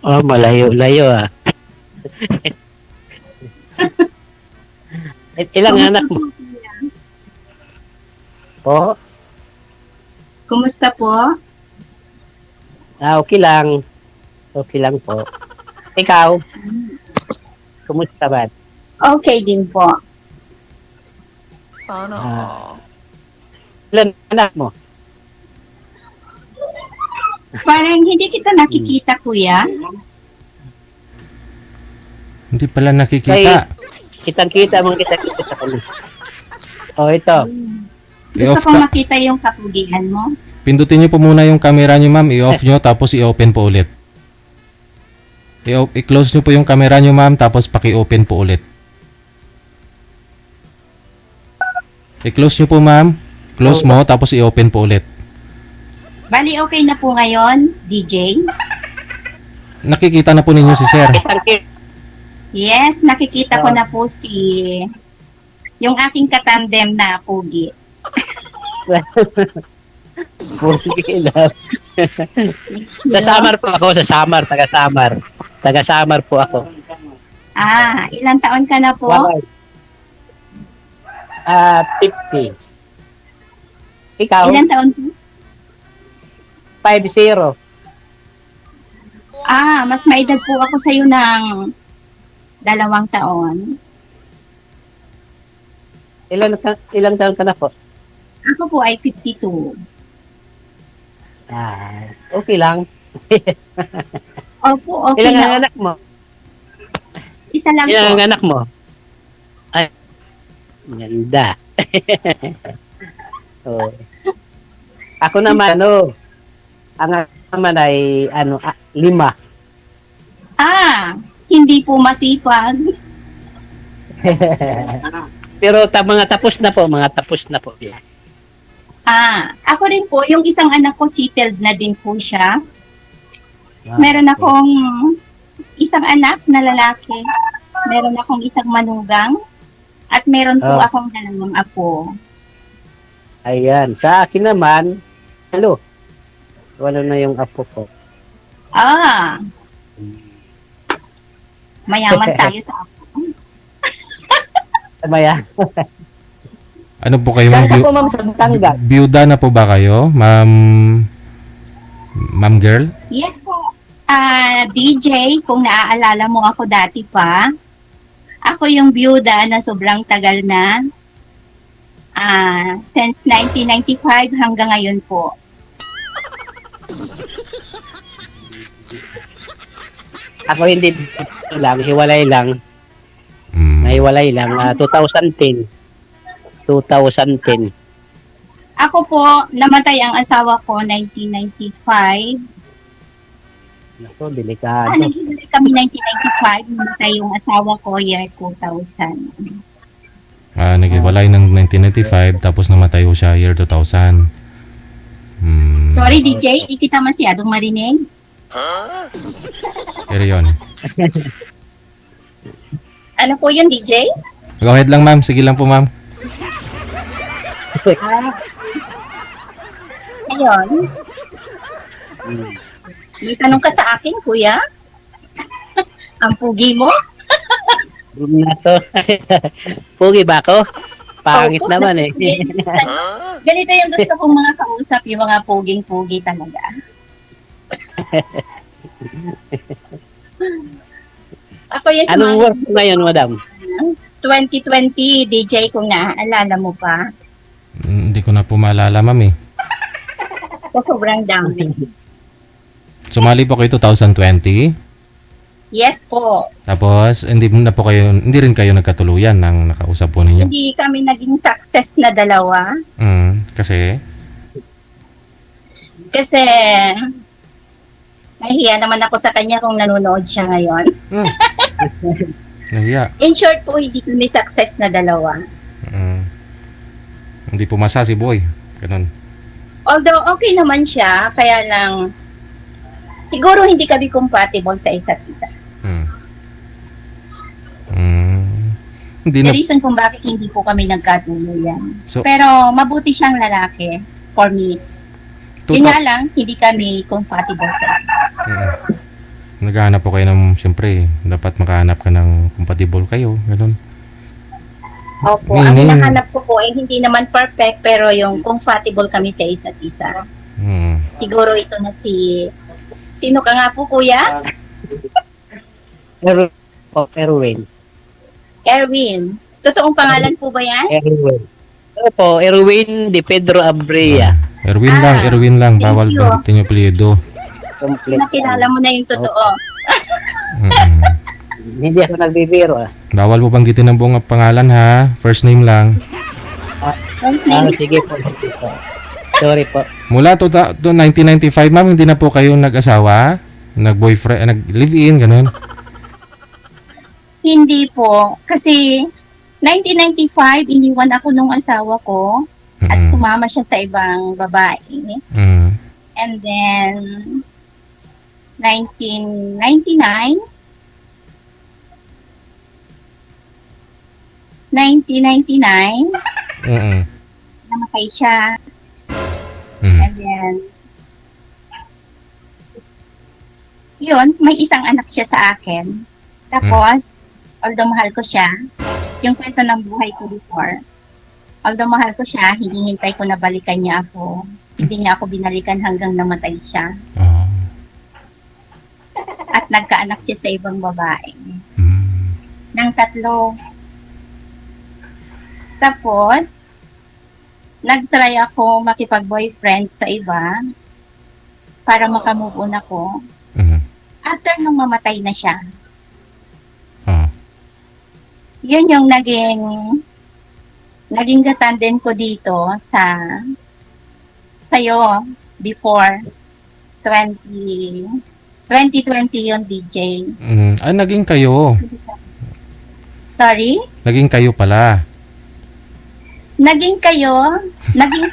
Oh, malayo-layo ah. Ilang Kumusta anak po, mo? kuya? Po? Kumusta po? Okay lang. Okay lang po. Ikaw, kumusta ba? Okay din po. Sana Ah, all. ilan anak mo? Parang hindi kita nakikita, kuya. Hindi pala nakikita. Kitang-kita mong kita-kita sa kanya. Oh, ito. Gusto I-off kong ka. makita yung kapugian mo. Pindutin niyo po muna yung camera niyo, ma'am. I-off niyo, tapos i-open po ulit. I-close niyo po yung camera niyo, ma'am, tapos paki-open po ulit. I-close niyo po, ma'am. Close mo, tapos i-open po ulit. Bali, okay na po ngayon, DJ? Nakikita na po ninyo si sir. Kitang-kita. Yes, nakikita ko na po yung aking katandem na pugi. Buti lang. Sa Samar po ako, sa Samar, taga-Samar. Taga-Samar po ako. Ah, ilang taon ka na po? 50. Ikaw, Ilang taon po? 50. Ah, mas maedad po ako sa'yo ng 2 taon. Ilang taon ka na po? Ako po ay 52. Okay lang. Opo, okay Ilang ang na. anak mo? Isa lang Ilang po. ang anak mo? Ay, ganda. Oh. Ako naman, ang anak naman ay, 5. Ah, hindi po masipag. Pero mga tapos na po. Yeah. Ah, ako rin po, yung isang anak ko settled na din po siya. Meron akong isang anak na lalaki. Meron akong isang manugang. At meron po Ah. akong 2 apo. Ayan. Sa akin naman, wala na yung apo ko. Ah, mayaman tayo sa apo. Maya. Ano po kayo, ma'am? Saan ka po, ma'am? Sa Batangas? Byuda na po ba kayo, ma'am? Ma'am girl? Yes po. DJ, kung naaalala mo ako dati pa, ako yung byuda na sobrang tagal na. Since 1995 hanggang ngayon po. Ako hindi lang, hiwalay lang. Nahiwalay lang. 2010. Ako po, namatay ang asawa ko 1995. Naku, delikado. Naghiwalay kami 1995, namatay yung asawa ko year 2000. Naghiwalay ng 1995, tapos namatay ho siya year 2000. Sorry DJ, di kita masyadong marinig. Pero yun. Ano po yun DJ? Go ahead lang, ma'am. Sige lang po, ma'am. Ayun. May tanong ka sa akin, kuya? Ang pugi mo? Room na to. Pugi ba ako? Pangit Opo, naman eh. Ganito yung gusto kong mga kausap, yung mga puging-pugi talaga. Ako yung sa Anong mga work mo ngayon, madam? 2020 DJ kung naaalala mo pa. Hindi ko na po maalala, ma'am eh. So, sobrang dami. Sumali po kayo 2020. Yes po. Tapos, hindi rin kayo nagkatuluyan ng nakausap po ninyo. Hindi kami naging success na dalawa. Kasi, Kasi, nahiya naman ako sa kanya kung nanonood siya ngayon. nahiya. In short po, hindi kami success na dalawa. Hindi pumasa si boy. Ganun. Although, okay naman siya, kaya lang, siguro hindi kami compatible sa isa't isa. Hindi The na. reason kung bakit hindi po kami nagkatuluyan. So, Pero, mabuti siyang lalaki for me. Yun nga lang, hindi kami compatible sa isa. Naghahanap po kayo ng, siyempre, dapat makahanap ka ng compatible kayo, ganun. Opo, ang hinahanap ko po ay hindi naman perfect pero yung compatible kami sa isa't isa. Siguro ito na sino ka nga po kuya? Erwin. Erwin. Totoong pangalan po ba yan? Erwin. Opo, Erwin de Pedro Abrea. Erwin lang, bawal thank you. banggitin yung apelyido. Complete. Nakilala mo na yung totoo. Hindi ako nagbibiro Bawal po banggitin ang buong pangalan ha, first name lang. First name? Sige po. Sorry po. Mula to 1995 ma'am, hindi na po kayo nag-asawa? Nag-boyfriend, nag-live-in, ganun? Hindi po. Kasi 1995, iniwan ako nung asawa ko at sumama siya sa ibang babae. And then 1999, namatay siya. And then, yun, may isang anak siya sa akin. Tapos, although mahal ko siya, yung kwento ng buhay ko before, although mahal ko siya, hinihintay ko na balikan niya ako. Hindi niya ako binalikan hanggang namatay siya. At nagkaanak siya sa ibang babae. Ng 3. Tapos, nag-try ako makipag-boyfriend sa iba para makamove on ako. After nung mamatay na siya, yun yung naging katandem ko dito sa'yo before 2020 yun, DJ. Naging kayo. Sorry? Naging kayo pala. Naging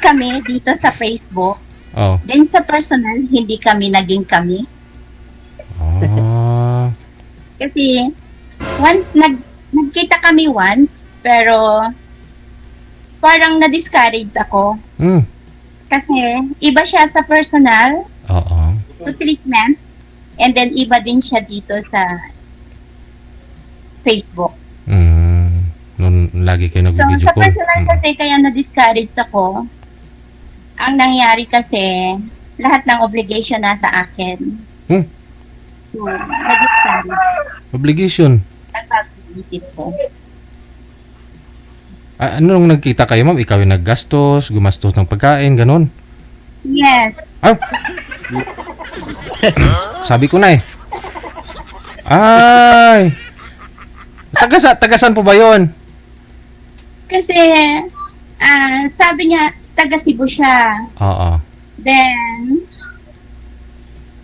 kami dito sa Facebook. Then sa personal, hindi kami naging kami. Kasi once nagkita kami once, pero parang na-discourage ako. Kasi iba siya sa personal, to treatment, and then iba din siya dito sa Facebook. Noon lagi kayo nag-video So, sa call. personal kasi kaya na-discourage ako. Ang nangyari kasi, lahat ng obligation nasa akin. So, na-discourage. Obligation? Nagpapag-isip ko. Nung nagkita kayo ma'am, ikaw yung naggastos, gumastos ng pagkain, ganun? Yes. Sabi ko na eh. Ay! Tagasan po ba yun? Kasi, sabi niya, taga Cebu siya. Then,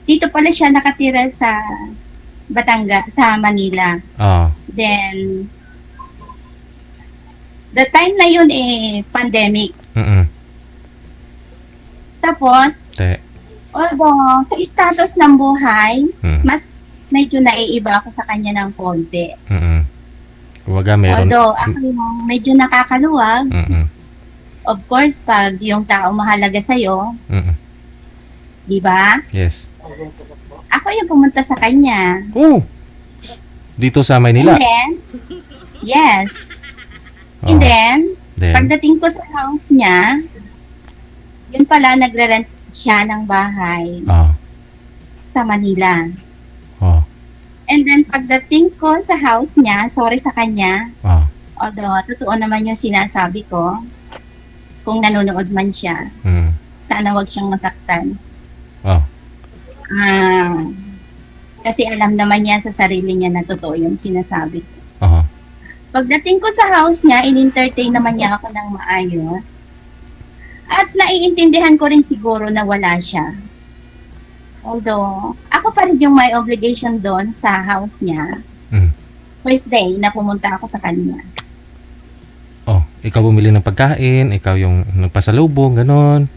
dito pala siya nakatira sa Batangas, sa Manila. Then, the time na yun pandemic. Tapos, although sa status ng buhay, mas medyo naiiba ako sa kanya ng konti. Kumbaga meron. Although ako yung medyo nakakaluwag, of course, pag yung tao mahalaga sa'yo, di ba? Yes. Ako yung pumunta sa kanya. Dito sa Maynila? And then, yes. And then, pagdating ko sa house niya, yun pala, nagre-rent siya ng bahay sa Manila. And then, pagdating ko sa house niya, sorry sa kanya, although totoo naman yung sinasabi ko, kung nanonood man siya, sana wag siyang masaktan. Kasi alam naman niya sa sarili niya na totoo yung sinasabi ko. Pagdating ko sa house niya, in-entertain naman niya ako ng maayos. At naiintindihan ko rin siguro na wala siya. Although, ako pa rin yung may obligation doon sa house niya. First day na pumunta ako sa kanya. Ikaw bumili ng pagkain, ikaw yung nagpasalubong, ganon.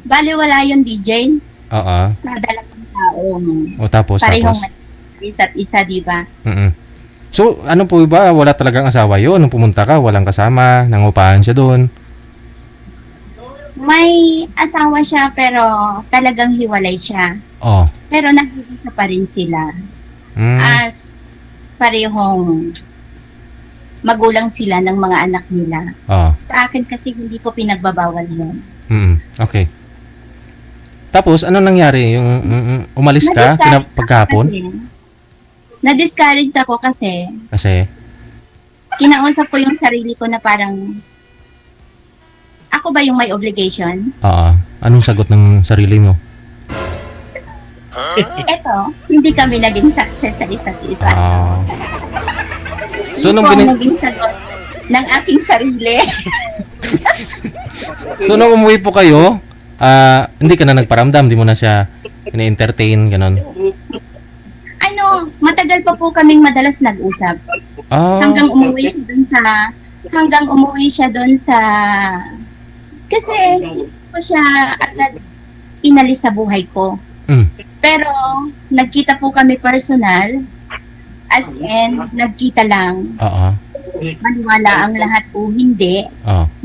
Bali, wala yung DJ. Nadala ng tao. Tapos? Parehong isa't isa, di ba? So, ano po ba? Wala talagang asawa yun? Nung pumunta ka, walang kasama, nangupahan siya doon? May asawa siya pero talagang hiwalay siya. Oh. Pero nag-iisa pa rin sila. Mm. As parehong magulang sila ng mga anak nila. Oh. Sa akin kasi hindi ko pinagbabawal yun. Okay. Tapos, ano nangyari? Yung umalis ka pagkahapon? Na-discourage ako kasi Kasi, kinausap ko yung sarili ko na parang ako ba yung may obligation? anong sagot ng sarili mo? Eto, hindi kami naging success sa isa't isa. Ah. So, Hindi nung ko bini- naging sagot ng aking sarili. So, nung umuwi po kayo, hindi ka na nagparamdam, di mo na siya ina-entertain, ganon. Matagal pa po kaming madalas nag-usap. Hanggang umuwi siya doon sa kasi hindi ko siya agad inalis sa buhay ko. Pero nagkita po kami personal, as in nagkita lang. Maniwala ang lahat po hindi.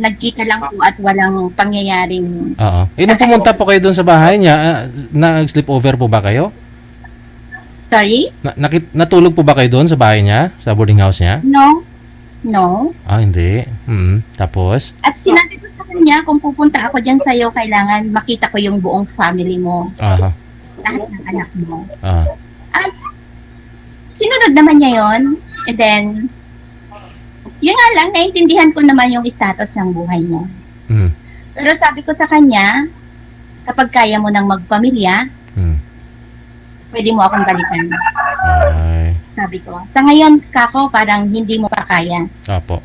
Nagkita lang po at walang pangyayaring Nung pumunta po kayo doon sa bahay niya, nag-sleepover po ba kayo? Sorry? Natulog po ba kayo doon sa bahay niya? Sa boarding house niya? No. Hindi. Tapos? At sinabi ko sa kanya, kung pupunta ako dyan sa'yo, kailangan makita ko yung buong family mo. Lahat ng anak mo. At sinunod naman niya yon. And then, yun nga lang, naintindihan ko naman yung status ng buhay niya. Pero sabi ko sa kanya, kapag kaya mo nang magpamilya, pwede mo akong balikan. Sabi ko. Sa ngayon, kako, parang hindi mo pa kaya. Opo.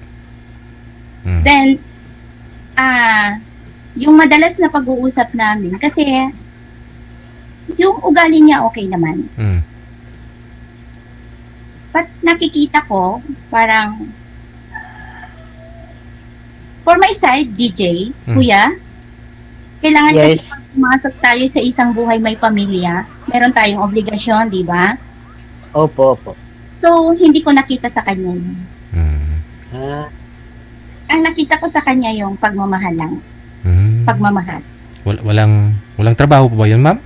Then, yung madalas na pag-uusap namin, kasi yung ugali niya okay naman. But nakikita ko, parang, for my side, DJ, kuya, kailangan kasi pag pumasok tayo sa isang buhay may pamilya, meron tayong obligasyon, di ba? Opo. So, hindi ko nakita sa kanya yun. Ang nakita ko sa kanya yung pagmamahal lang. Pagmamahal. Walang trabaho po ba yun, ma'am?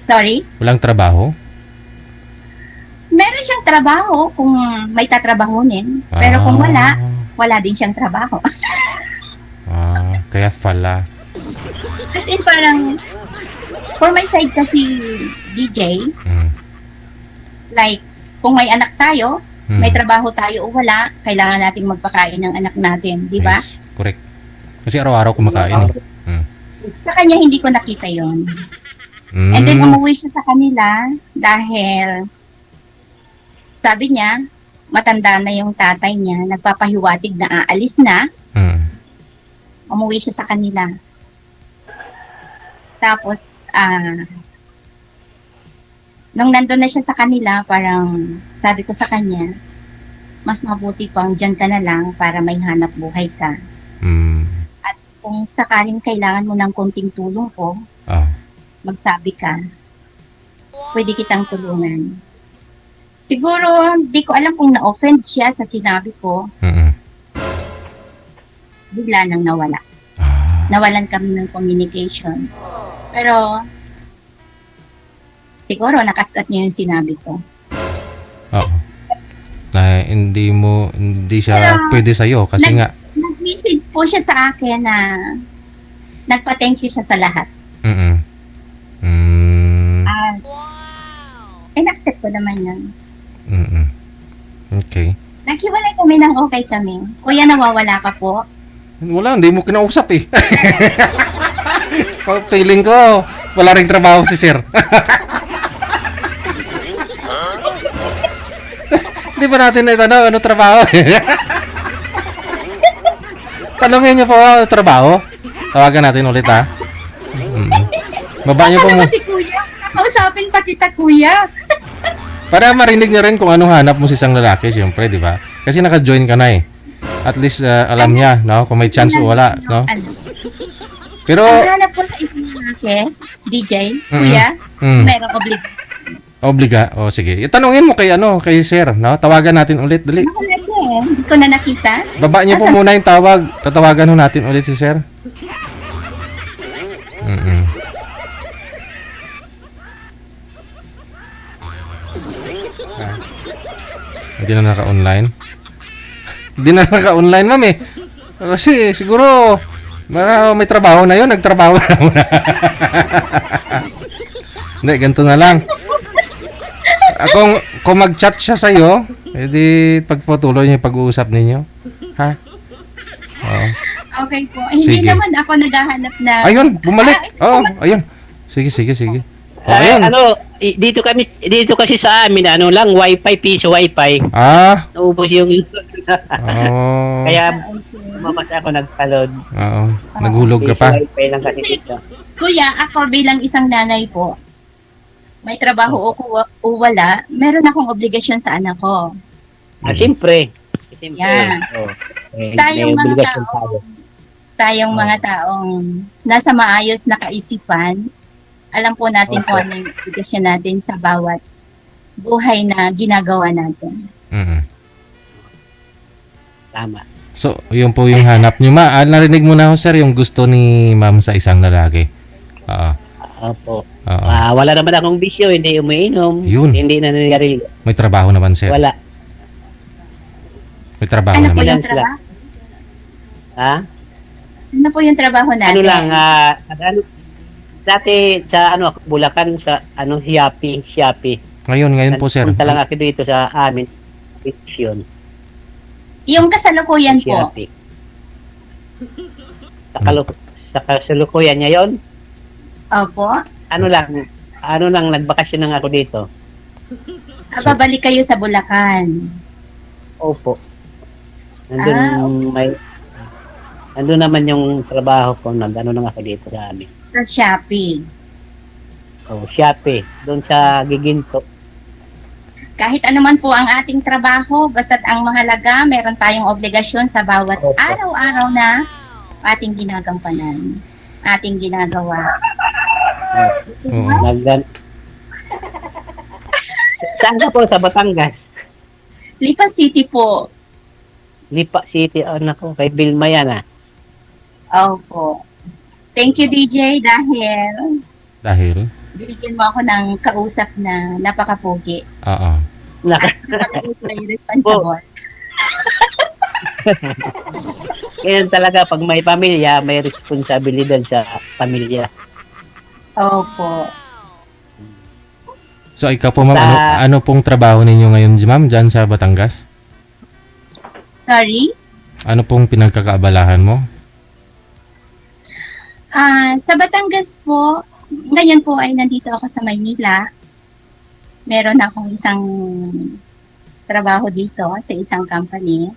Sorry? Walang trabaho? Meron siyang trabaho kung may tatrabahunin. Pero kung wala din siyang trabaho. Kaya pala. As in parang, for my side kasi, DJ, like, kung may anak tayo, may trabaho tayo o wala, kailangan nating magpakain ng anak natin, di ba? Yes, correct. Kasi araw-araw kumakain Sa kanya, hindi ko nakita yon. And then, umuwi siya sa kanila dahil, sabi niya, matanda na yung tatay niya, nagpapahiwatig na aalis na, umuwi siya sa kanila. Tapos, nung nandun na siya sa kanila, parang sabi ko sa kanya, mas mabuti pang dyan ka na lang para may hanap buhay ka. At kung sakaling kailangan mo ng konting tulong ko, magsabi ka, pwede kitang tulungan. Siguro, di ko alam kung na-offend siya sa sinabi ko, bigla nang nawala. Nawalan kami ng communication. Pero, siguro nakatsuat niya yung sinabi ko. Na hindi siya pwede sa'yo kasi Nag-message po siya sa akin na nagpa-thank you siya sa lahat. In-accept ko naman yun. Okay. Naghiwalay kami ng okay kami. Kuya, nawawala ka po. Wala, hindi mo kinausap eh. Feeling ko, wala ring trabaho si sir. Hindi ba natin itanong ano trabaho? Tanungin niyo po ano trabaho. Tawagan natin ulit ha. Baba niyo po mo. Si kuya, kausapin pa kita kuya. Para marinig niyo rin kung anong hanap mo sa isang lalaki, siyempre, di ba? Kasi naka-join ka na eh. At least alam niya, no? Kung may chance o wala, no? Pero ang hanap ko sa isang lalaki, DJ, kuya, merong obliga. O sige. Itanungin mo kay sir, no? Tawagan natin ulit, dali. Hindi ko na nakita. Baba niyo po muna yung tawag. Tatawagan ho natin ulit si sir. Mm-mm. Ah. Hindi na naka-online. Hindi na naka-online, ma'am eh. Kasi siguro may trabaho na yun, nagtrabaho na muna. Hindi, ganito na lang. Kung mag-chat siya sa'yo, edi pagpatuloy niyo yung pag-uusap ninyo. Ha? Oo. Okay po. Hindi Sige. naman ako naghahanap na... Ayun, bumalik. Oo, ayun. Sige. Oh, ayun. Dito kasi sa amin, ano lang, wifi, piso wifi. Ah, Naubos yung... oo. Kaya, mamas ako nagpalod. Oo. Naghulog ka Piso pa. wifi lang kasi dito. Kuya, ako bilang isang nanay po, may trabaho o wala, meron akong obligasyon sa anak ko. Siyempre. Yan. Oh, may Tayong mga obligasyon tayo. Tayong mga taong nasa maayos na kaisipan, alam po natin kung ano yung obligasyon natin sa bawat buhay na ginagawa natin. Mm. Tama. So, yun po yung hanap niyo. Narinig mo na ho, sir, yung gusto ni ma'am sa isang lalaki. Oo. Opo. Oo. Wala naman akong bisyo, hindi umiinom, Yun. hindi nangyayari. May trabaho naman, sir. Wala. May trabaho Ano po naman. yung Sila. trabaho? Ha? Ano po yung trabaho natin? Ano lang, dati sa Bulacan, sa Shopee. Ngayon po, sir. Punta lang ako dito sa amin. Vision. Yung kasalukuyan po. Shopee. Sa kasalukuyan niya yon. Opo. Ano lang, nagbakasyon lang ako dito. Babalik kayo sa Bulacan. Opo. Nandun naman yung trabaho ko, lang ako dito sa amin. Sa Shopee. Shopee. Doon sa Giginto. Kahit anuman po ang ating trabaho, basta't ang mahalaga, meron tayong obligasyon sa bawat Opo. araw-araw na ating ginagampanan, ating ginagawa. Oo. Saan ka po? Sa Batangas? Lipa City po. Lipa City, ko, kay Vilma yan Opo. Thank you, DJ, dahil binigyan mo ako ng kausap na napakapugi. Oo. Napaka-responsible. Kaya talaga, pag may pamilya, may responsibilidad sa pamilya. Opo. So, ikaw po, ma'am, ano pong trabaho ninyo ngayon, ma'am, dyan sa Batangas? Sorry? Ano pong pinagkakaabalahan mo? Sa Batangas po, ngayon po ay nandito ako sa Maynila. Meron akong isang trabaho dito sa isang company.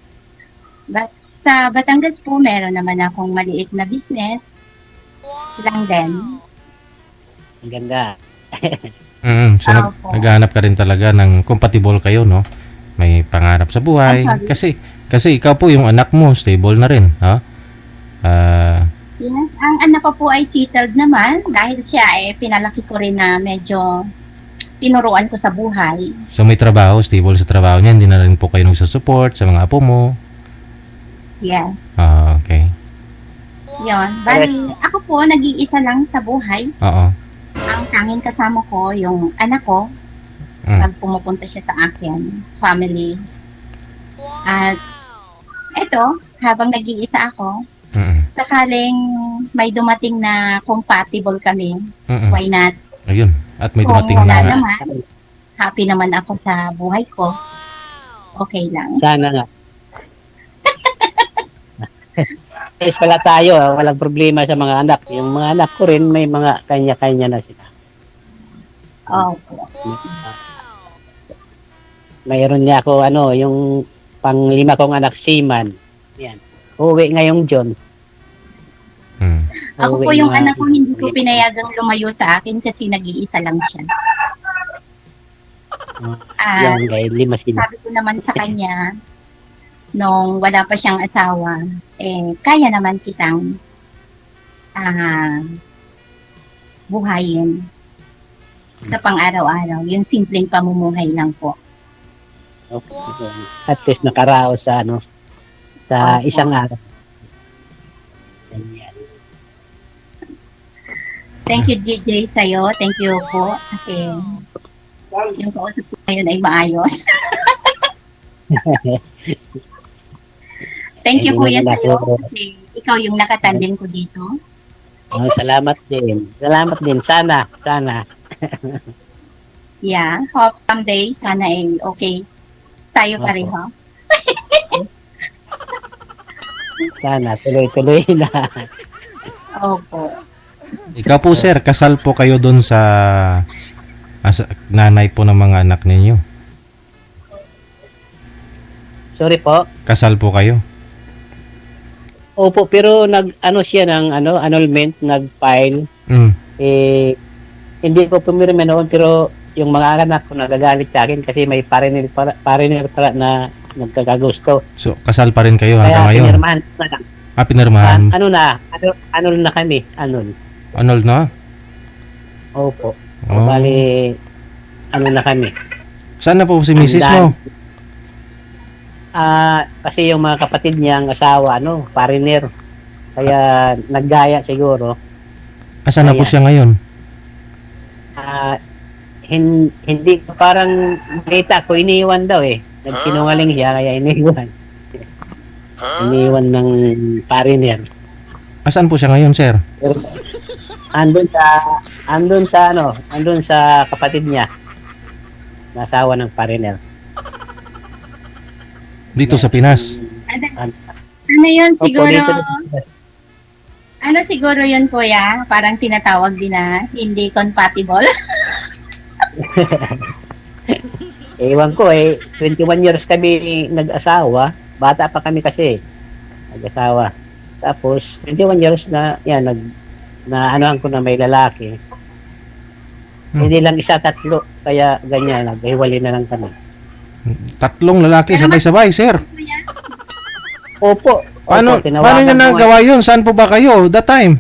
But sa Batangas po, meron naman akong maliit na business. Lang din. Ang ganda. So, naghahanap ka rin talaga ng compatible kayo, no? May pangarap sa buhay. Kasi ikaw po, yung anak mo, stable na rin, ha? Yes, ang anak ko po ay settled naman dahil siya pinalaki ko rin na medyo tinuruan ko sa buhay. So, may trabaho, stable sa trabaho niya. Hindi na rin po kayo nagsusupport sa mga apo mo. Yes. Okay. Yon. Bali, ako po, nag-iisa lang sa buhay. Oo. Ang tanging kasama ko, yung anak ko, pag pumupunta siya sa akin, family. At eto, habang nag-iisa ako, sakaling may dumating na compatible kami, why not? Ayun. At may dumating Kung wala na... naman, happy naman ako sa buhay ko. Okay lang. Sana nga. Yes, pala tayo, walang problema sa mga anak. Yung mga anak ko rin, may mga kanya-kanya na sila. Opo. Mayroon niya ako, yung pang-5 kong anak, Seaman. Yan. Uwi ngayong John. Ako po yung anak ko, hindi ko pinayagang lumayo sa akin kasi nag-iisa lang siya. Yan, guys, 5 sila. Sabi ko naman sa kanya, nung wala pa siyang asawa, kaya naman kitang buhayin sa pang-araw-araw. Yung simpleng pamumuhay lang po. Okay. At least nakaraos sa sa isang araw. Ganyan. Thank you, DJ, sa'yo. Thank you po. Kasi yung kausap ko ngayon ay maayos. Thank you, Hindi Kuya, naman sa'yo. ako- Kasi ikaw yung nakatandem ko dito. Oh, salamat din. Salamat din. Sana. Yeah. Hope someday, sana ay okay tayo Opo. pareho. Sana. Tuloy-tuloy na. Opo. Ikaw po sir, kasal po kayo doon sa nanay po ng mga anak ninyo. Sorry po. Kasal po kayo. Opo, pero nag-ano siya ng annulment, nag-file. Mm. Hindi ko pumirma noon, pero yung mga anak ko nagagalit sa akin kasi may partner pala na nagkakagusto. So, kasal pa rin kayo Kaya hanggang ngayon. pinirmahan na lang. Pinirmahan. Anul na kami. Anul. Annulled na? Opo. Oh. Bali, na kami. Saan na po si misis mo? Kasi yung mga kapatid niya, ang asawa, foreigner. Kaya naggaya siguro. Asan na po Ayan. siya ngayon? Hindi ko parang nakita ko, iniwan daw eh. Nagsinungaling siya, kaya iniwan. Iniwan ng foreigner. Asan po siya ngayon, sir? Pero andun sa kapatid niya. Nasawa ng foreigner. Dito sa Pinas. Ano yun Opo, siguro? dito. Ano siguro yun, Kuya? Parang tinatawag din na hindi compatible. Ewan ko 21 years kami nag-asawa. Bata pa kami kasi. Nag-asawa. Tapos, 21 years na, yan, anuhan ko na may lalaki. Hindi lang isa, tatlo. Kaya ganyan, naghiwalay na lang kami. 3 lalaki sabay-sabay, sir. Opo. Paano tinawagan niya ko nagawa yun? Saan po ba kayo that time?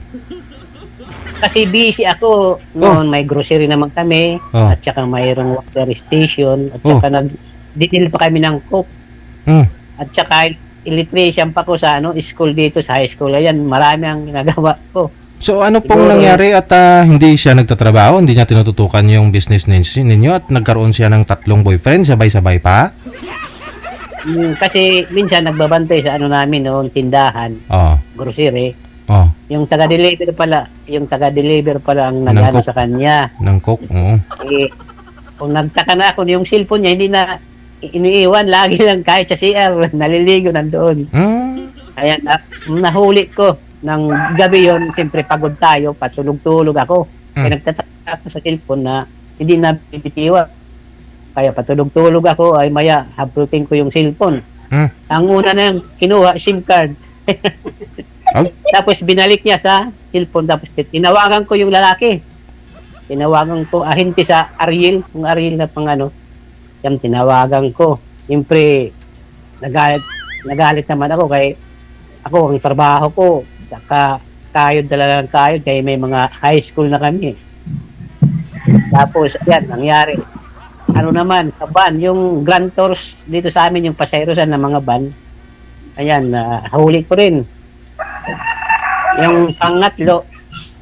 Kasi busy ako. Noon, may grocery naman kami. Oh. At saka mayroong water station. At saka nag-detail pa kami ng cook. Hmm. At saka electrician pa ko sa school dito, sa high school. Ayan, marami ang ginagawa ko. So ano pong Siguro, nangyari at hindi siya nagtatrabaho, hindi niya tinututukan yung business ninyo at nagkaroon siya ng 3 boyfriend sabay-sabay pa? Kasi minsan nagbabantay sa namin noon, tindahan, Oh. grocery. Oh, Yung taga-deliver pala ang Ng nag-ano cook. sa kanya. ng cook. Oo. Kung nagtaka na ako, yung cellphone niya hindi na iniiwan, lagi lang kahit sa CR, naliligo nandoon. Hmm. Kaya nahuli ko ng gabi yon, siyempre pagod tayo, patulog-tulog ako. Kaya nagtataka ako sa cellphone na hindi na bibitiwan. Kaya patulog-tulog ako, ay maya, habrutin ko yung cellphone. Ang una na yung kinuha, SIM card. Oh. Tapos binalik niya sa cellphone, tapos tinawagan ko yung lalaki. Tinawagan ko, ahente sa Ariel, yung Ariel na yan tinawagan ko. Siyempre, nagalit naman ako kay ako, ang trabaho ko, kayod talagang kayod, kaya may mga high school na kami. Tapos, yan, nangyari. Naman, sa van, yung Grand Tours dito sa amin, yung pasayrosan ng mga van, ayan, huli ko rin. Yung pangatlo,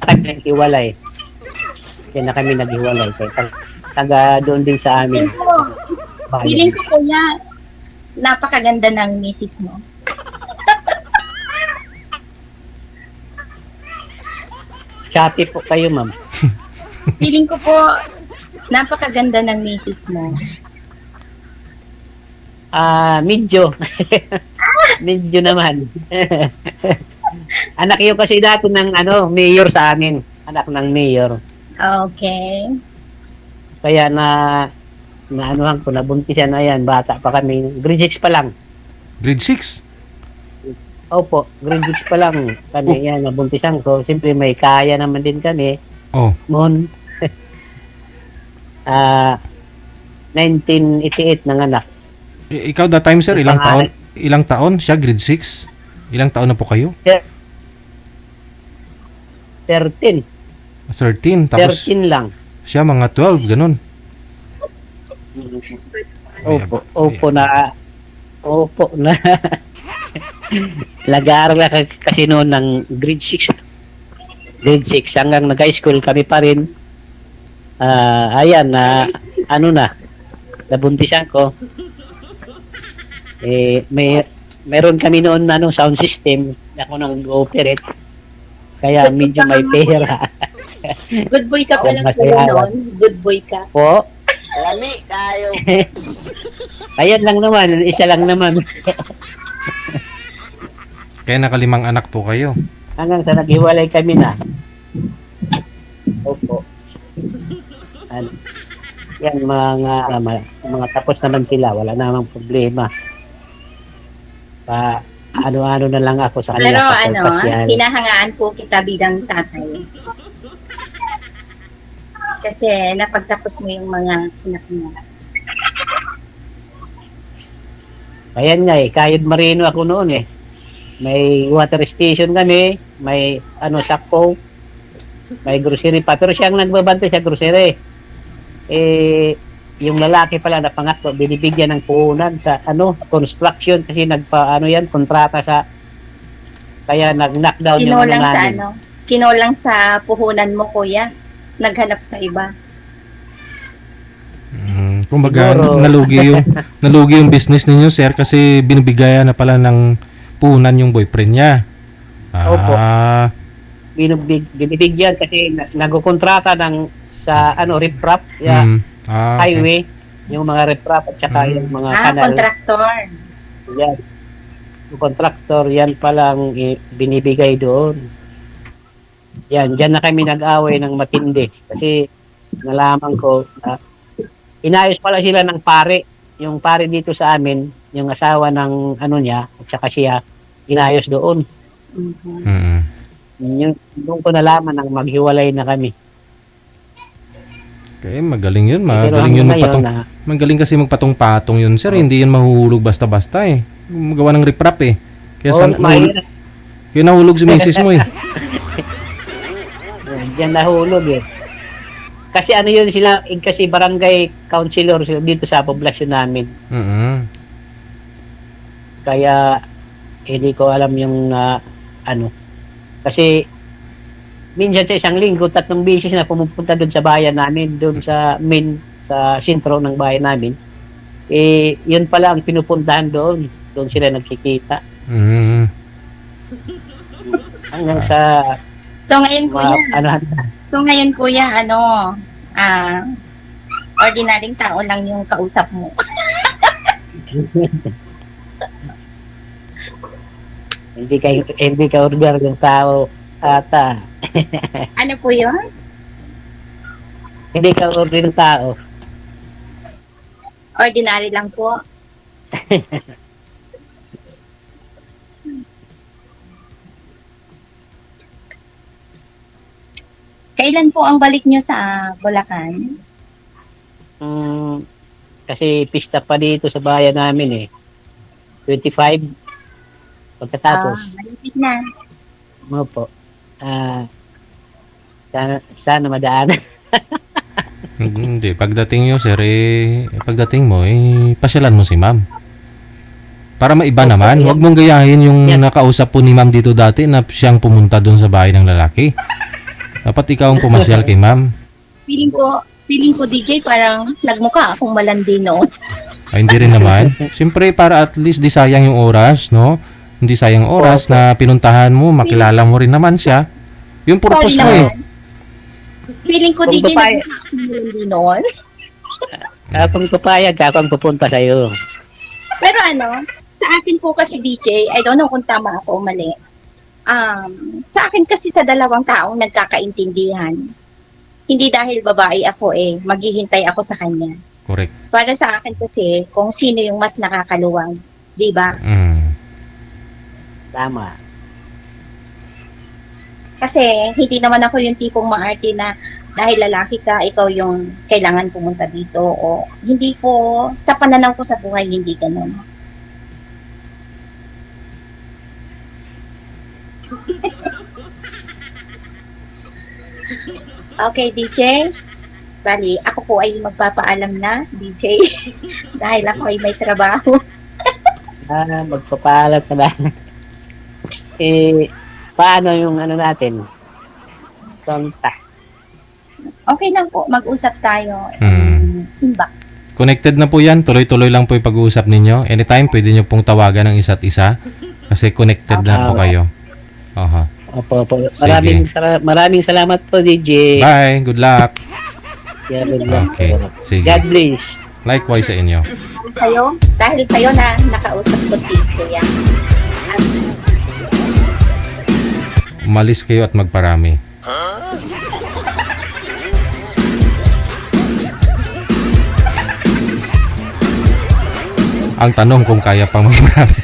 kami naghiwalay. Yan na kami naghiwalay. Kaya taga doon din sa amin. Feeling ko, Kuya, napakaganda ng misis mo. Shopee po kayo, ma'am. Feeling ko po, napakaganda ng misis mo. Medyo. Medyo naman. Anak yun kasi dati ng mayor sa amin. Anak ng mayor. Okay. Kaya naanuhan ko, nabuntisan na yan. Bata pa kami. Grade 6 pa lang. Grade 6? Opo, grade 6 pa lang. Kami yan, nabuntisan ko. Siyempre may kaya naman din kami. Oh. Noon, 1988 nanganak. Ikaw that time, sir, ilang taon? Pangalan. Ilang taon siya? Grade 6? Ilang taon na po kayo? 13. 13. Tapos 13 lang. siya mga 12, ganun. Opo na. Lagaral na kasi noon ng grade 6. grade 6 hanggang nag-high school kami pa rin. Ayan na nabuntisan ko. Meron kami noon sound system, ako nang operate. Kaya medyo may pera. Good boy ka pala po Masaya. noon. Good boy ka. Po. Lami kayo. Ayan lang naman, isa lang naman. Kaya nakalimang anak po kayo. Hanggang sa naghiwalay kami na. Opo. Yan mga tapos naman sila, wala namang problema. Ano-ano na lang ako sa Pero kanila. hinahangaan po kita bilang tatay. Kasi napagtapos mo yung mga anak mo. Ayan nga Kayod Marino ako noon May water station kami, may sakpo, may grocery pa. Pero siyang nagbabantay sa grocery. Yung lalaki pala na pangatlo, binibigyan ng puhunan sa construction kasi kontrata sa kaya nag-knockdown yung namin. Kinolang sa puhunan mo, kuya. Naghanap sa iba. Kumbaga, Siguro. nalugi yung business ninyo, sir, kasi binibigayan na pala ng puhunan yung boyfriend niya. Opo. Binibigyan kasi nagkokontrata sa riprap, Okay. highway, yung mga riprap at saka yung mga kanal. Contractor. Yan. Yung contractor, yan palang binibigay doon. Yan, dyan na kami nag-away ng matindi. Kasi nalaman ko na inayos pala sila ng pare. Yung pare dito sa amin, yung asawa ng niya, at saka siya, inayos doon. Doon ko nalaman nang maghiwalay na kami. Okay, magaling yun. Pero Magaling yun hanggang magpatong. Magaling kasi magpatong-patong yun, sir. Hindi yun mahuhulog basta-basta Magawa ng riprap Kaya kaya nahulog si misis mo Diyan nahulog Kasi yun sila, kasi barangay councilor dito sa poblasyon namin. Kaya hindi ko alam yung kasi minsan sa isang linggo 3 beses na pumupunta doon sa bayan namin, doon sa sa sentro ng bayan namin. Yun pala ang pinupuntahan doon sila nagkikita. Hanggang sa So ngayon, kuya. So ngayon, kuya, ordinaryong tao lang yung kausap mo. hindi ka order ng tao ata. Ano po yun? Hindi ka order ng tao. Ordinary lang po. Kailan po ang balik nyo sa Bulacan? Kasi pista pa dito sa bayan namin 25 pagkatapos. Malapit na. Opo. Sana madaan. Hindi. Pagdating nyo, sir, pagdating mo, pasyalan mo si ma'am. Para maiba naman. Huwag mong gayahin yung nakausap po ni ma'am dito dati na siyang pumunta doon sa bahay ng lalaki. Dapat ikaw ang pumasyal kay ma'am. Feeling ko DJ parang nagmukha akong malandi noon. Ay, hindi rin naman. Siyempre, para at least di sayang yung oras, no? Hindi sayang oras na pinuntahan mo, makilala mo rin naman siya. Yung purpose mo Feeling ko Kung DJ papaya- nagmukha akong malandi noon. Kung papayag ka, ako ang pupunta sa'yo. Pero sa akin po kasi DJ, I don't know kung tama ako o mali. Sa akin kasi sa dalawang taong nagkakaintindihan, hindi dahil babae ako maghihintay ako sa kanya. Correct. Para sa akin kasi, kung sino yung mas nakakaluwag, di ba? Tama. Kasi hindi naman ako yung tipong maarte na dahil lalaki ka, ikaw yung kailangan pumunta dito o hindi ko, sa pananaw ko sa buhay, hindi ganun. Okay, DJ. Bali, ako po ay magpapaalam na, DJ. Dahil ako ay may trabaho. Magpapaalat ka na. Paano yung natin? contact. Okay lang po, mag-usap tayo. Inbox. Connected na po yan. Tuloy-tuloy lang po yung pag-uusap ninyo. Anytime, pwede nyo pong tawagan ng isa't isa. Kasi connected na po kayo. Aha. Opo. Maraming salamat po, DJ. Bye. Good luck. Yeah, good luck. Okay. Sige. God bless. Likewise sa inyo. Dahil sa'yo na nakausap ko Kuya. Umalis kayo at magparami. Ang tanong kung kaya pang magparami.